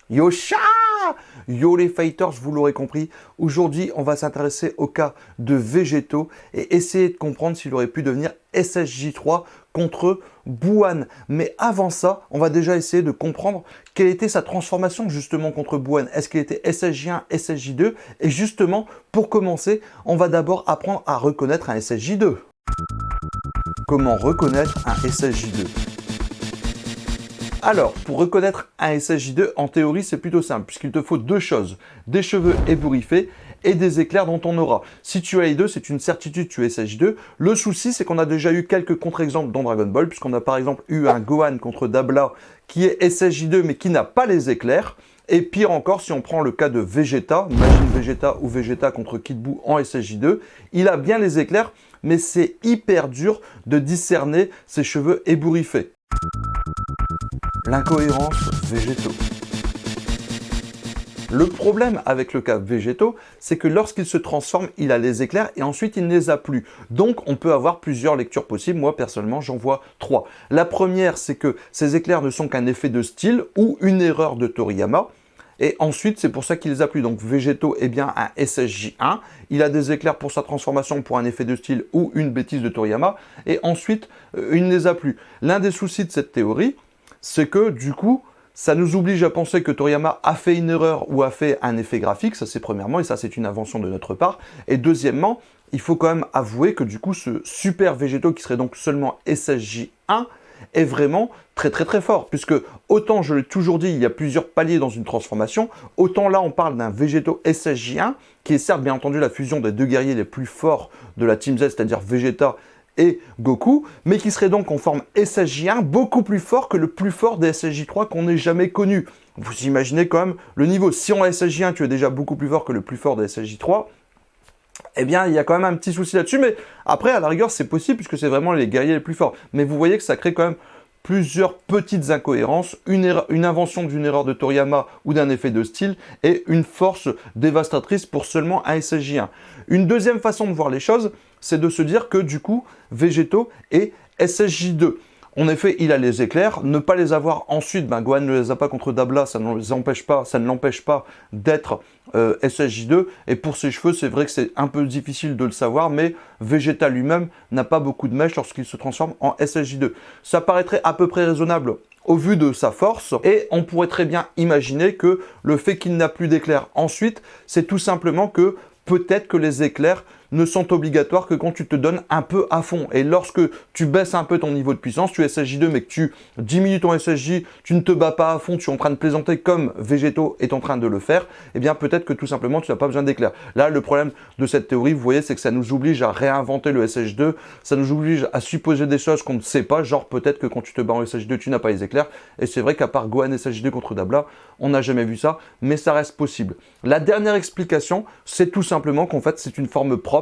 Yosha! Yo les fighters, vous l'aurez compris, aujourd'hui on va s'intéresser au cas de Végéto et essayer de comprendre s'il aurait pu devenir SSJ3 contre Buwan. Mais avant ça, on va déjà essayer de comprendre quelle était sa transformation justement contre Buwan. Est-ce qu'il était SSJ1, SSJ2? Et justement, pour commencer, on va d'abord apprendre à reconnaître un SSJ2. Comment reconnaître un SSJ2? Alors, pour reconnaître un SSJ2, en théorie, c'est plutôt simple, puisqu'il te faut deux choses, des cheveux ébouriffés et des éclairs dans ton aura. Si tu as les deux, c'est une certitude, tu es SSJ2. Le souci, c'est qu'on a déjà eu quelques contre-exemples dans Dragon Ball, puisqu'on a par exemple eu un Gohan contre Dabla qui est SSJ2, mais qui n'a pas les éclairs. Et pire encore, si on prend le cas de Vegeta, imagine Vegeta ou Vegeta contre Kid Buu en SSJ2, il a bien les éclairs, mais c'est hyper dur de discerner ses cheveux ébouriffés. L'incohérence Végéto. Le problème avec le cas Végéto, c'est que lorsqu'il se transforme, il a les éclairs et ensuite il ne les a plus. Donc on peut avoir plusieurs lectures possibles. Moi personnellement, j'en vois trois. La première, c'est que ces éclairs ne sont qu'un effet de style ou une erreur de Toriyama. Et ensuite, c'est pour ça qu'il les a plus. Donc Végéto est bien un SSJ1. Il a des éclairs pour sa transformation pour un effet de style ou une bêtise de Toriyama. Et ensuite, il ne les a plus. L'un des soucis de cette théorie, c'est que du coup, ça nous oblige à penser que Toriyama a fait une erreur ou a fait un effet graphique, ça c'est premièrement, et ça c'est une invention de notre part. Et deuxièmement, il faut quand même avouer que du coup, ce super Végéto, qui serait donc seulement SSJ1, est vraiment très fort, puisque autant, je l'ai toujours dit, il y a plusieurs paliers dans une transformation, autant là on parle d'un Végéto SSJ1, qui est certes bien entendu la fusion des deux guerriers les plus forts de la Team Z, c'est-à-dire Vegeta et Goku, mais qui serait donc en forme SSJ1 beaucoup plus fort que le plus fort des SSJ3 qu'on ait jamais connu. Vous imaginez quand même le niveau. Si en SSJ1 tu es déjà beaucoup plus fort que le plus fort des SSJ3, eh bien il y a quand même un petit souci là-dessus, mais après à la rigueur c'est possible puisque c'est vraiment les guerriers les plus forts. Mais vous voyez que ça crée quand même plusieurs petites incohérences, une invention d'une erreur de Toriyama ou d'un effet de style et une force dévastatrice pour seulement un SSJ1. Une deuxième façon de voir les choses, c'est de se dire que du coup, Végéto est SSJ2. En effet, il a les éclairs, ne pas les avoir ensuite, Gohan ne les a pas contre Dabla, ça ne l'empêche pas d'être SSJ2. Et pour ses cheveux, c'est vrai que c'est un peu difficile de le savoir, mais Vegeta lui-même n'a pas beaucoup de mèches lorsqu'il se transforme en SSJ2. Ça paraîtrait à peu près raisonnable au vu de sa force, et on pourrait très bien imaginer que le fait qu'il n'a plus d'éclairs ensuite, c'est tout simplement que peut-être que les éclairs ne sont obligatoires que quand tu te donnes un peu à fond. Et lorsque tu baisses un peu ton niveau de puissance, tu es SSJ2, mais que tu diminues ton SSJ, tu ne te bats pas à fond, tu es en train de plaisanter comme Végéto est en train de le faire, eh bien peut-être que tout simplement tu n'as pas besoin d'éclairs. Là, le problème de cette théorie, vous voyez, c'est que ça nous oblige à réinventer le SSJ2, ça nous oblige à supposer des choses qu'on ne sait pas, genre peut-être que quand tu te bats en SSJ2, tu n'as pas les éclairs. Et c'est vrai qu'à part Gohan SSJ2 contre Dabla, on n'a jamais vu ça, mais ça reste possible. La dernière explication, c'est tout simplement qu'en fait, c'est une forme propre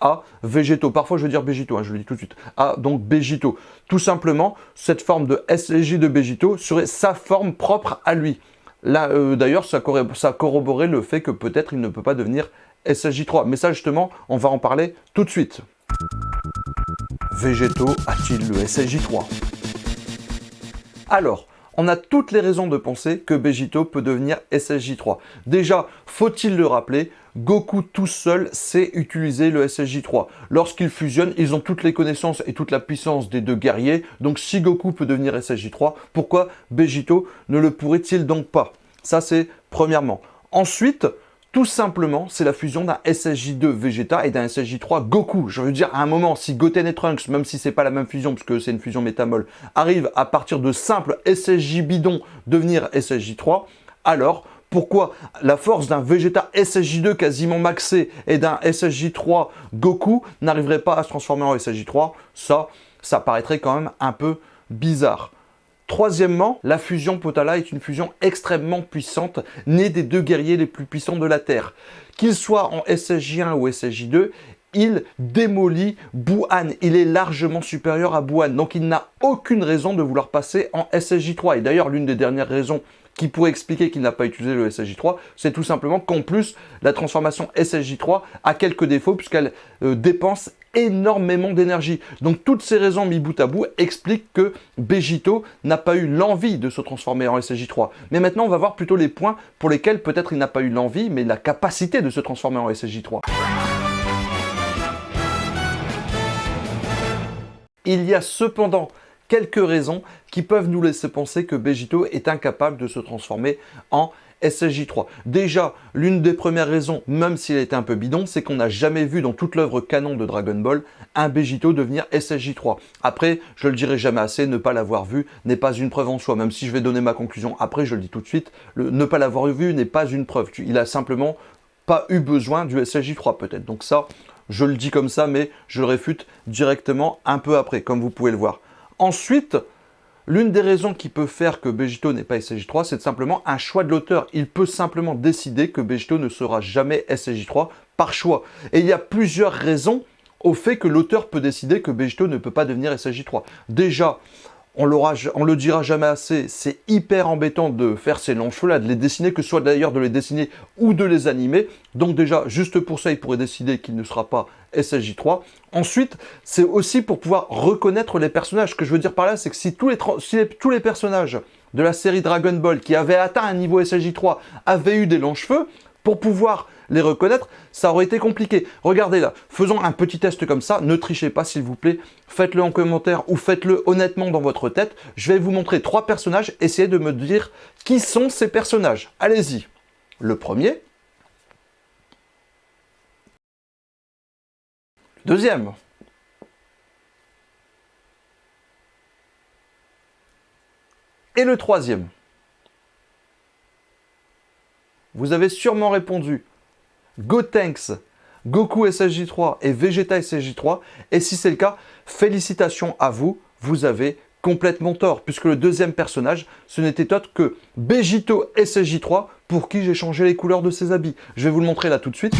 à Végéto. Parfois, je veux dire Végéto, je le dis tout de suite. À donc Végéto. Tout simplement, cette forme de SSJ de Végéto serait sa forme propre à lui. Là, d'ailleurs, ça corroborait le fait que peut-être il ne peut pas devenir SSJ3. Mais ça, justement, on va en parler tout de suite. Végéto a-t-il le SSJ3? Alors, on a toutes les raisons de penser que Végéto peut devenir SSJ3. Déjà, faut-il le rappeler, Goku tout seul sait utiliser le SSJ3. Lorsqu'ils fusionnent, ils ont toutes les connaissances et toute la puissance des deux guerriers. Donc si Goku peut devenir SSJ3, pourquoi Végéto ne le pourrait-il donc pas? Ça c'est premièrement. Ensuite, tout simplement, c'est la fusion d'un SSJ2 Vegeta et d'un SSJ3 Goku. Je veux dire, à un moment, si Goten et Trunks, même si c'est pas la même fusion, puisque c'est une fusion métamol, arrivent à partir de simples SSJ bidons devenir SSJ3, alors pourquoi la force d'un Vegeta SSJ2 quasiment maxé et d'un SSJ3 Goku n'arriverait pas à se transformer en SSJ3? Ça paraîtrait quand même un peu bizarre. Troisièmement, la fusion Potala est une fusion extrêmement puissante, née des deux guerriers les plus puissants de la Terre. Qu'il soit en SSJ1 ou SSJ2, il démolit Buwan. Il est largement supérieur à Buwan, donc il n'a aucune raison de vouloir passer en SSJ3. Et d'ailleurs, l'une des dernières raisons qui pourrait expliquer qu'il n'a pas utilisé le SSJ3, c'est tout simplement qu'en plus, la transformation SSJ3 a quelques défauts puisqu'elle dépense énormément d'énergie. Donc toutes ces raisons mis bout à bout expliquent que Begito n'a pas eu l'envie de se transformer en SSJ3. Mais maintenant, on va voir plutôt les points pour lesquels peut-être il n'a pas eu l'envie, mais la capacité de se transformer en SSJ3. Il y a cependant quelques raisons qui peuvent nous laisser penser que Begito est incapable de se transformer en SSJ3. Déjà, l'une des premières raisons, même s'il a été un peu bidon, c'est qu'on n'a jamais vu dans toute l'œuvre canon de Dragon Ball un Begito devenir SSJ3. Après, je le dirai jamais assez, ne pas l'avoir vu n'est pas une preuve en soi, même si je vais donner ma conclusion après, je le dis tout de suite, ne pas l'avoir vu n'est pas une preuve. Il a simplement pas eu besoin du SSJ3 peut-être. Donc ça, je le dis comme ça, mais je le réfute directement un peu après, comme vous pouvez le voir. Ensuite, l'une des raisons qui peut faire que Begito n'est pas SSJ3, c'est simplement un choix de l'auteur. Il peut simplement décider que Begito ne sera jamais SSJ3 par choix. Et il y a plusieurs raisons au fait que l'auteur peut décider que Begito ne peut pas devenir SSJ3. Déjà, on le dira jamais assez, c'est hyper embêtant de faire ces longs cheveux là, de les dessiner, que ce soit d'ailleurs de les dessiner ou de les animer. Donc déjà, juste pour ça, il pourrait décider qu'il ne sera pas SSJ3. Ensuite, c'est aussi pour pouvoir reconnaître les personnages. Ce que je veux dire par là, c'est que si tous les personnages de la série Dragon Ball qui avaient atteint un niveau SSJ3 avaient eu des longs cheveux, pour pouvoir les reconnaître, ça aurait été compliqué. Regardez là, faisons un petit test comme ça, ne trichez pas s'il vous plaît, faites-le en commentaire ou faites-le honnêtement dans votre tête. Je vais vous montrer 3 personnages, essayez de me dire qui sont ces personnages. Allez-y. Le premier. Le deuxième. Et le troisième. Vous avez sûrement répondu Gotenks, Goku SSJ3 et Vegeta SSJ3. Et si c'est le cas, félicitations à vous, vous avez complètement tort, puisque le deuxième personnage, ce n'était autre que Begito SSJ3, pour qui j'ai changé les couleurs de ses habits. Je vais vous le montrer là tout de suite.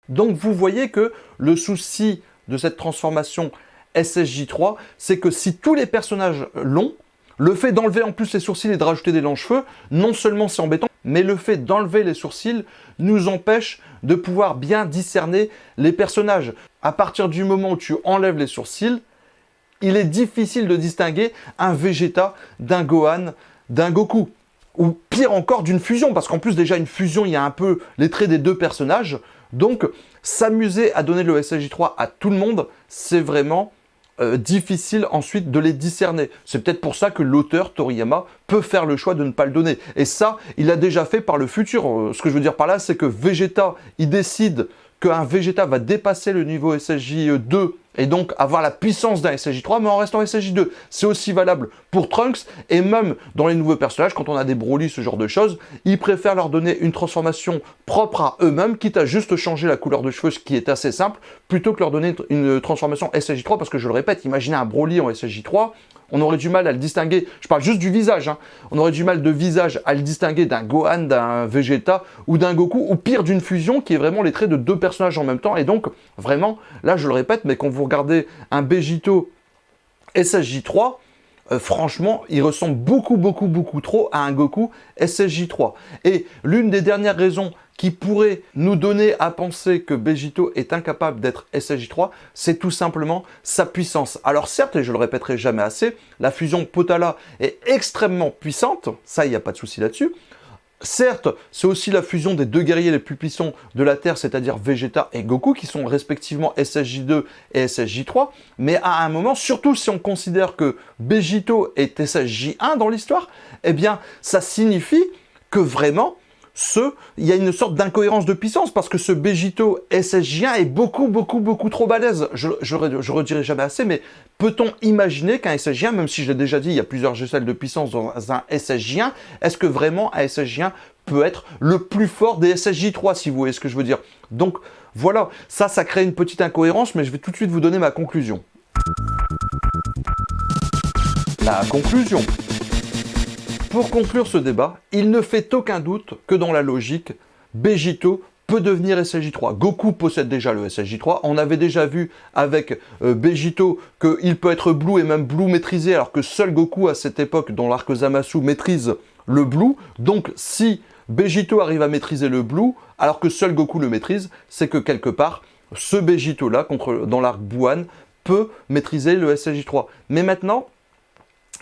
Donc vous voyez que le souci de cette transformation SSJ3, c'est que si tous les personnages l'ont, le fait d'enlever en plus les sourcils et de rajouter des longs cheveux, non seulement c'est embêtant, mais le fait d'enlever les sourcils nous empêche de pouvoir bien discerner les personnages. À partir du moment où tu enlèves les sourcils, il est difficile de distinguer un Vegeta d'un Gohan, d'un Goku. Ou pire encore, d'une fusion, parce qu'en plus déjà une fusion, il y a un peu les traits des deux personnages. Donc s'amuser à donner le SSJ3 à tout le monde, c'est vraiment difficile ensuite de les discerner. C'est peut-être pour ça que l'auteur, Toriyama, peut faire le choix de ne pas le donner. Et ça, il a déjà fait par le futur. Ce que je veux dire par là, c'est que Vegeta, il décide qu'un Vegeta va dépasser le niveau SSJ2 et donc avoir la puissance d'un SSJ3, mais en restant SSJ2. C'est aussi valable pour Trunks, et même dans les nouveaux personnages, quand on a des Broly, ce genre de choses, ils préfèrent leur donner une transformation propre à eux-mêmes, quitte à juste changer la couleur de cheveux, ce qui est assez simple, plutôt que leur donner une transformation SSJ3, parce que je le répète, imaginez un Broly en SSJ3, on aurait du mal à le distinguer, je parle juste du visage, hein. On aurait du mal de visage à le distinguer d'un Gohan, d'un Vegeta ou d'un Goku, ou pire d'une fusion qui est vraiment les traits de deux personnages en même temps. Et donc, vraiment, là je le répète, mais quand vous regardez un Begito SSJ3, franchement, il ressemble beaucoup trop à un Goku SSJ3. Et l'une des dernières raisons qui pourrait nous donner à penser que Begito est incapable d'être SSJ3, c'est tout simplement sa puissance. Alors certes, et je le répéterai jamais assez, la fusion Potala est extrêmement puissante, ça il n'y a pas de souci là-dessus. Certes, c'est aussi la fusion des deux guerriers les plus puissants de la Terre, c'est-à-dire Vegeta et Goku, qui sont respectivement SSJ2 et SSJ3, mais à un moment, surtout si on considère que Begito est SSJ1 dans l'histoire, eh bien, ça signifie que vraiment, il y a une sorte d'incohérence de puissance, parce que ce Begito SSJ1 est beaucoup trop balèze. Je redirai jamais assez, mais peut-on imaginer qu'un SSJ1, même si je l'ai déjà dit, il y a plusieurs échelles de puissance dans un SSJ1, est-ce que vraiment un SSJ1 peut être le plus fort des SSJ3, si vous voyez ce que je veux dire? Donc voilà, ça crée une petite incohérence, mais je vais tout de suite vous donner ma conclusion. La conclusion. Pour conclure ce débat, il ne fait aucun doute que dans la logique, Begito peut devenir SSJ3. Goku possède déjà le SSJ3. On avait déjà vu avec Begito qu'il peut être Blue et même Blue maîtrisé, alors que seul Goku à cette époque, dans l'arc Zamasu, maîtrise le Blue. Donc si Vegito arrive à maîtriser le Blue, alors que seul Goku le maîtrise, c'est que quelque part, ce Vegito-là, dans l'arc Buan, peut maîtriser le SSJ3. Mais maintenant,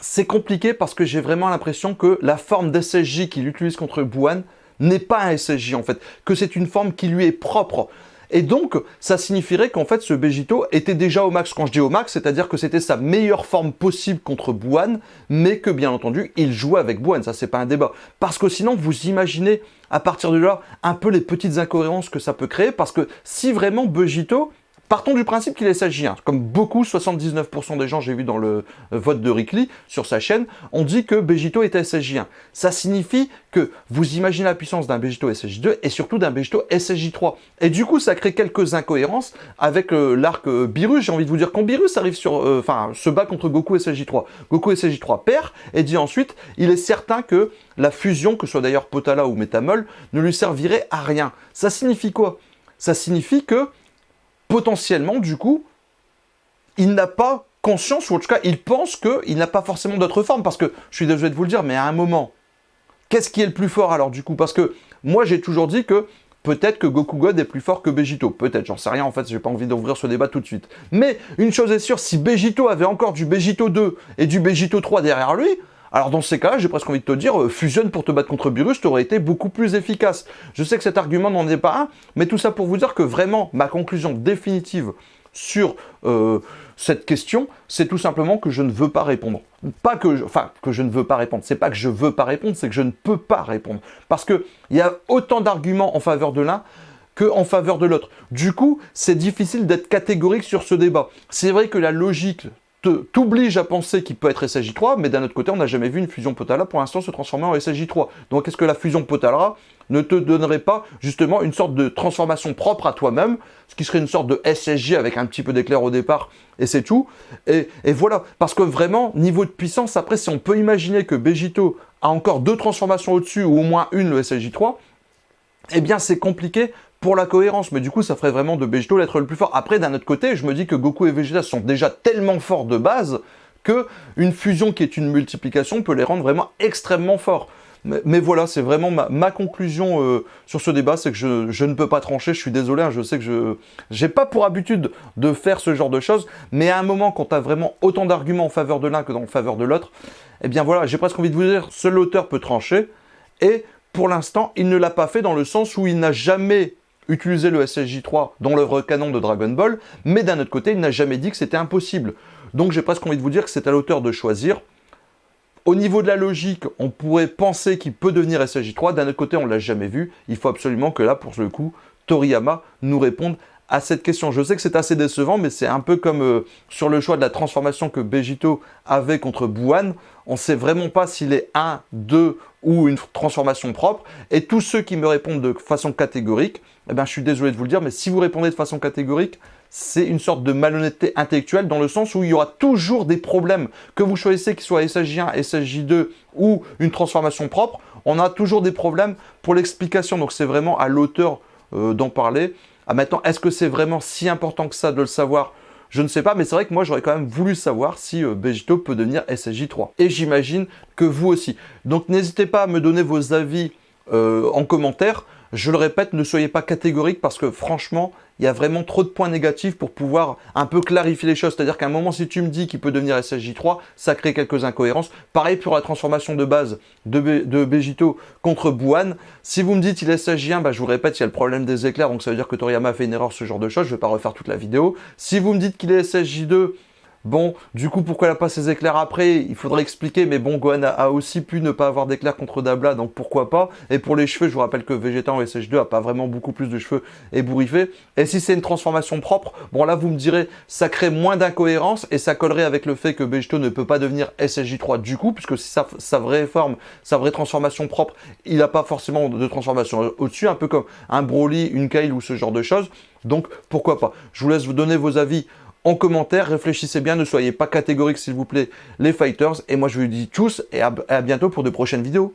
c'est compliqué parce que j'ai vraiment l'impression que la forme d'SSJ qu'il utilise contre Buan n'est pas un SSJ en fait, que c'est une forme qui lui est propre. Et donc, ça signifierait qu'en fait, ce Vegito était déjà au max. Quand je dis au max, c'est-à-dire que c'était sa meilleure forme possible contre Buan, mais que, bien entendu, il jouait avec Buan. Ça, c'est pas un débat. Parce que sinon, vous imaginez, à partir de là, un peu les petites incohérences que ça peut créer. Parce que si vraiment Vegito... Partons du principe qu'il est SSJ1. Comme beaucoup, 79% des gens, j'ai vu dans le vote de Rickly sur sa chaîne, ont dit que Vegito était SSJ1. Ça signifie que vous imaginez la puissance d'un Vegito SSJ2 et surtout d'un Vegito SSJ3. Et du coup, ça crée quelques incohérences avec l'arc Beerus. J'ai envie de vous dire, quand Beerus arrive se bat contre Goku SSJ3. Goku SSJ3 perd et dit ensuite, il est certain que la fusion, que ce soit d'ailleurs Potala ou Metamol, ne lui servirait à rien. Ça signifie quoi? Ça signifie que potentiellement, du coup, il n'a pas conscience, ou en tout cas, il pense qu'il n'a pas forcément d'autre forme. Parce que, je suis désolé de vous le dire, mais à un moment, qu'est-ce qui est le plus fort alors, du coup? Parce que moi, j'ai toujours dit que peut-être que Goku God est plus fort que Vegito. Peut-être, j'en sais rien, en fait, j'ai pas envie d'ouvrir ce débat tout de suite. Mais, une chose est sûre, si Vegito avait encore du Vegito 2 et du Vegito 3 derrière lui, alors dans ces cas-là, j'ai presque envie de te dire, fusionne pour te battre contre Beerus, t'aurais été beaucoup plus efficace. Je sais que cet argument n'en est pas un, mais tout ça pour vous dire que vraiment, ma conclusion définitive sur cette question, c'est tout simplement que je ne veux pas répondre. Que je ne veux pas répondre. C'est pas que je veux pas répondre, c'est que je ne peux pas répondre. Parce qu'il y a autant d'arguments en faveur de l'un qu'en faveur de l'autre. Du coup, c'est difficile d'être catégorique sur ce débat. C'est vrai que la logique t'oblige à penser qu'il peut être SSJ3, mais d'un autre côté, on n'a jamais vu une fusion Potala pour l'instant se transformer en SSJ3. Donc est-ce que la fusion Potala ne te donnerait pas justement une sorte de transformation propre à toi-même, ce qui serait une sorte de SSJ avec un petit peu d'éclair au départ, et c'est tout. Et voilà, parce que vraiment, niveau de puissance, après, si on peut imaginer que Vegito a encore 2 transformations au-dessus, ou au moins une, le SSJ3, eh bien c'est compliqué pour la cohérence, mais du coup ça ferait vraiment de Vegito l'être le plus fort. Après d'un autre côté, je me dis que Goku et Vegeta sont déjà tellement forts de base que une fusion qui est une multiplication peut les rendre vraiment extrêmement forts. Mais voilà, c'est vraiment ma conclusion sur ce débat, c'est que je ne peux pas trancher, je suis désolé, hein, je sais que je n'ai pas pour habitude de faire ce genre de choses, mais à un moment, quand tu as vraiment autant d'arguments en faveur de l'un que en faveur de l'autre, eh bien voilà, j'ai presque envie de vous dire, seul l'auteur peut trancher, et pour l'instant, il ne l'a pas fait dans le sens où il n'a jamais utilisé le SSJ3 dans l'œuvre canon de Dragon Ball, mais d'un autre côté, il n'a jamais dit que c'était impossible. Donc j'ai presque envie de vous dire que c'est à l'auteur de choisir. Au niveau de la logique, on pourrait penser qu'il peut devenir SSJ3, d'un autre côté, on ne l'a jamais vu. Il faut absolument que là, pour le coup, Toriyama nous réponde à cette question. Je sais que c'est assez décevant, mais c'est un peu comme sur le choix de la transformation que Vegito avait contre Buan. On ne sait vraiment pas s'il est 1, 2 ou une transformation propre. Et tous ceux qui me répondent de façon catégorique, eh ben, je suis désolé de vous le dire, mais si vous répondez de façon catégorique, c'est une sorte de malhonnêteté intellectuelle dans le sens où il y aura toujours des problèmes. Que vous choisissez qu'il soit SSJ1, SSJ2 ou une transformation propre, on a toujours des problèmes pour l'explication. Donc c'est vraiment à l'auteur d'en parler. Ah, maintenant, est-ce que c'est vraiment si important que ça de le savoir? Je ne sais pas, mais c'est vrai que moi, j'aurais quand même voulu savoir si Vegito peut devenir SSJ3. Et j'imagine que vous aussi. Donc, n'hésitez pas à me donner vos avis en commentaire. Je le répète, ne soyez pas catégorique parce que franchement, il y a vraiment trop de points négatifs pour pouvoir un peu clarifier les choses. C'est-à-dire qu'à un moment, si tu me dis qu'il peut devenir SSJ3, ça crée quelques incohérences. Pareil pour la transformation de base de Vegito contre Buan. Si vous me dites qu'il est SSJ1, bah, je vous répète, il y a le problème des éclairs, donc ça veut dire que Toriyama a fait une erreur, ce genre de choses. Je ne vais pas refaire toute la vidéo. Si vous me dites qu'il est SSJ2, bon, du coup, pourquoi il n'a pas ses éclairs après? Il faudrait expliquer, mais bon, Gohan a aussi pu ne pas avoir d'éclairs contre Dabla, donc pourquoi pas? Et pour les cheveux, je vous rappelle que Vegeta en SSJ2 n'a pas vraiment beaucoup plus de cheveux ébouriffés. Et si c'est une transformation propre, bon là, vous me direz, ça crée moins d'incohérence et ça collerait avec le fait que Vegito ne peut pas devenir SSJ3 du coup, puisque si sa vraie forme, sa vraie transformation propre, il n'a pas forcément de transformation au-dessus, un peu comme un Broly, une Kale ou ce genre de choses. Donc, pourquoi pas? Je vous laisse vous donner vos avis en commentaire, réfléchissez bien, ne soyez pas catégoriques s'il vous plaît les fighters, et moi je vous dis tchuss et à bientôt pour de prochaines vidéos.